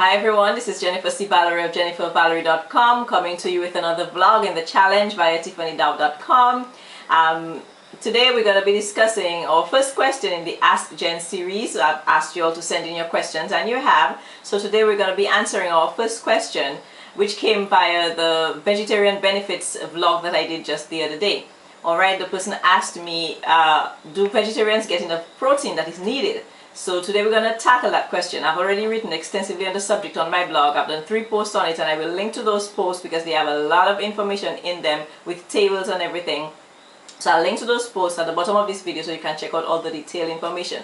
Hi everyone, this is Jennifer C. Valerie of jennifervalerie.com coming to you with another vlog in the challenge via tiffanydow.com. Today we're going to be discussing our first question in the Ask Jen series. So I've asked you all to send in your questions and you have. So today we're going to be answering our first question, which came via the vegetarian benefits vlog that I did just the other day. Alright, the person asked me, do vegetarians get enough protein that is needed? So today we're going to tackle that question. I've already written extensively on the subject on my blog. I've done 3 posts on it and I will link to those posts because they have a lot of information in them with tables and everything. So I'll link to those posts at the bottom of this video so you can check out all the detailed information.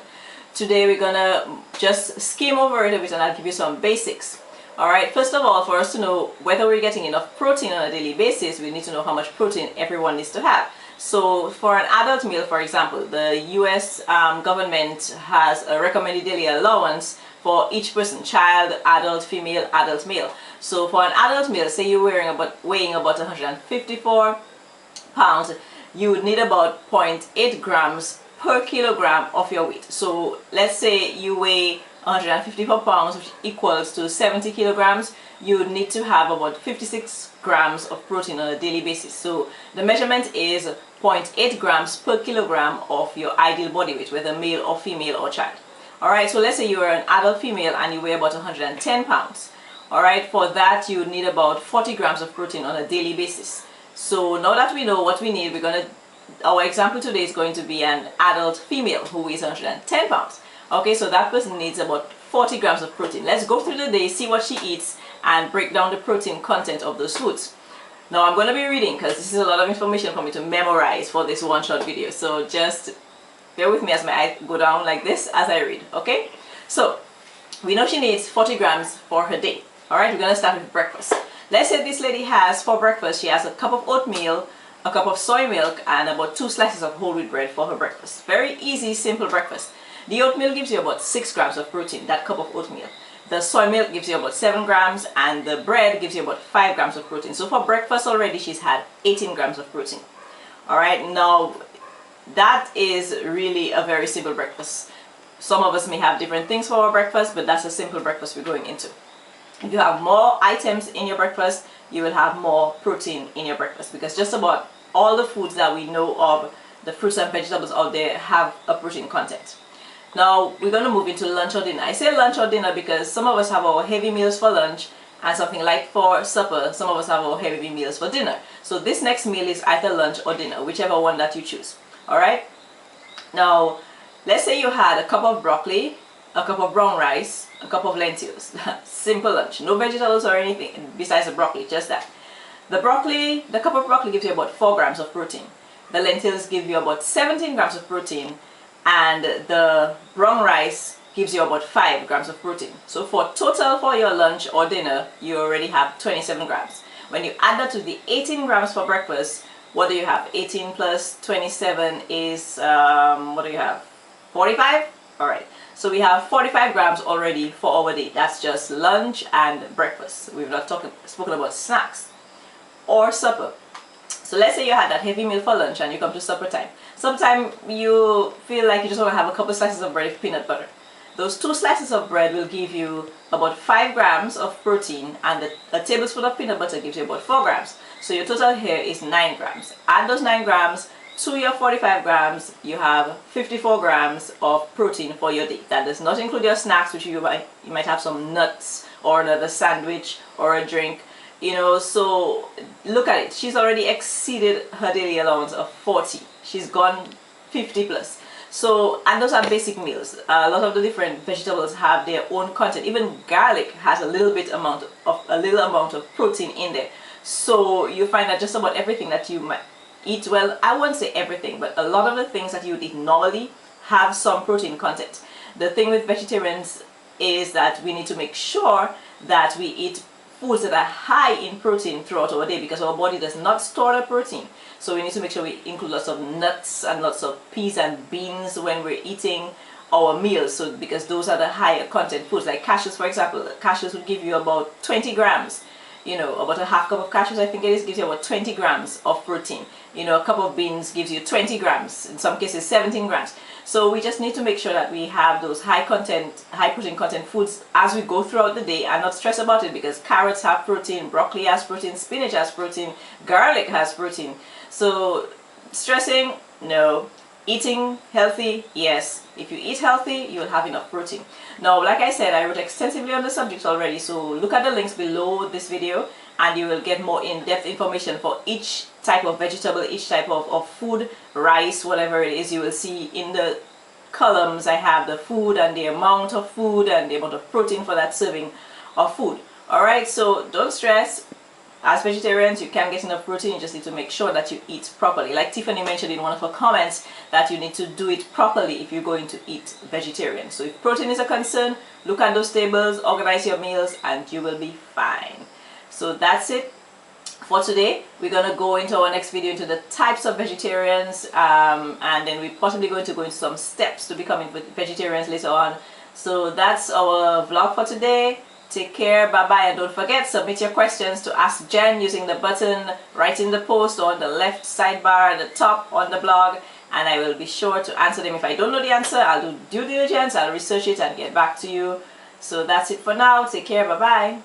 Today we're going to just skim over it a bit and I'll give you some basics. Alright, first of all, for us to know whether we're getting enough protein on a daily basis, we need to know how much protein everyone needs to have. So for an adult meal, for example, the US government has a recommended daily allowance for each person: child, adult, female, adult, male. So for an adult meal, say you're weighing about 154 pounds, you would need about 0.8 grams per kilogram of your weight. So let's say you weigh 154 pounds, which equals to 70 kilograms. You would need to have about 56 grams of protein on a daily basis. So the measurement is 0.8 grams per kilogram of your ideal body weight, whether male or female or child. Alright, so let's say you are an adult female and you weigh about 110 pounds. Alright, for that you would need about 40 grams of protein on a daily basis. So now that we know what we need, our example today is going to be an adult female who weighs 110 pounds. Okay, so that person needs about 40 grams of protein. Let's go through the day, see what she eats, and break down the protein content of those foods. Now I'm going to be reading because this is a lot of information for me to memorize for this one shot video. So just bear with me as my eyes go down like this as I read, okay? So we know she needs 40 grams for her day. Alright, we're going to start with breakfast. Let's say this lady has, for breakfast, she has a cup of oatmeal, a cup of soy milk, and about 2 slices of whole wheat bread for her breakfast. Very easy, simple breakfast. The oatmeal gives you about 6 grams of protein, that cup of oatmeal. The soy milk gives you about 7 grams and the bread gives you about 5 grams of protein. So for breakfast already she's had 18 grams of protein. Alright, now that is really a very simple breakfast. Some of us may have different things for our breakfast, but that's a simple breakfast we're going into. If you have more items in your breakfast, you will have more protein in your breakfast, because just about all the foods that we know of, the fruits and vegetables out there, have a protein content. Now we're going to move into lunch or dinner. I say lunch or dinner because some of us have our heavy meals for lunch and something light for supper. Some of us have our heavy meals for dinner. So this next meal is either lunch or dinner, whichever one that you choose. Alright? Now let's say you had a cup of broccoli, a cup of brown rice, a cup of lentils. Simple lunch. No vegetables or anything besides the broccoli, just that. The cup of broccoli gives you about 4 grams of protein. The lentils give you about 17 grams of protein. And the brown rice gives you about 5 grams of protein. So for total for your lunch or dinner, you already have 27 grams. When you add that to the 18 grams for breakfast, what do you have? 18 plus 27 is, what do you have? 45? Alright, so we have 45 grams already for our day. That's just lunch and breakfast. We've not spoken about snacks or supper. So let's say you had that heavy meal for lunch and you come to supper time. Sometimes you feel like you just want to have a couple slices of bread with peanut butter. Those 2 slices of bread will give you about 5 grams of protein, and a tablespoon of peanut butter gives you about 4 grams. So your total here is 9 grams. Add those 9 grams to your 45 grams, you have 54 grams of protein for your day. That does not include your snacks, which you might have some nuts or another sandwich or a drink. You know, so look at it. She's already exceeded her daily allowance of 40. She's gone 50 plus. So, and those are basic meals. A lot of the different vegetables have their own content. Even garlic has a little amount of protein in there. So you find that just about everything that you might eat, well, I won't say everything, but a lot of the things that you would eat normally have some protein content. The thing with vegetarians is that we need to make sure that we eat foods that are high in protein throughout our day, because our body does not store the protein. So we need to make sure we include lots of nuts and lots of peas and beans when we're eating our meals. So because those are the higher content foods, like cashews, for example. Cashews would give you about 20 grams. You know, about a half cup of cashews, I think it is, gives you about 20 grams of protein. You know, a cup of beans gives you 20 grams, in some cases 17 grams. So we just need to make sure that we have those high protein content foods as we go throughout the day, and not stress about it, because carrots have protein, broccoli has protein, spinach has protein, garlic has protein. So stressing, no. Eating healthy, yes. If you eat healthy, you will have enough protein. Now, like I said, I wrote extensively on the subject already, so look at the links below this video and you will get more in-depth information for each type of vegetable, each type of food, rice, whatever it is. You will see in the columns I have the food and the amount of food and the amount of protein for that serving of food. Alright, so don't stress. As vegetarians, you can get enough protein. You just need to make sure that you eat properly. Like Tiffany mentioned in one of her comments, that you need to do it properly if you're going to eat vegetarian. So if protein is a concern, look at those tables, organize your meals, and you will be fine. So that's it for today. We're going to go into our next video into the types of vegetarians, and then we're possibly going to go into some steps to becoming vegetarians later on. So that's our vlog for today. Take care, bye bye, and don't forget, submit your questions to Ask Jen using the button right in the post or on the left sidebar at the top on the blog, and I will be sure to answer them. If I don't know the answer, I'll do due diligence, I'll research it and get back to you. So that's it for now. Take care, bye bye.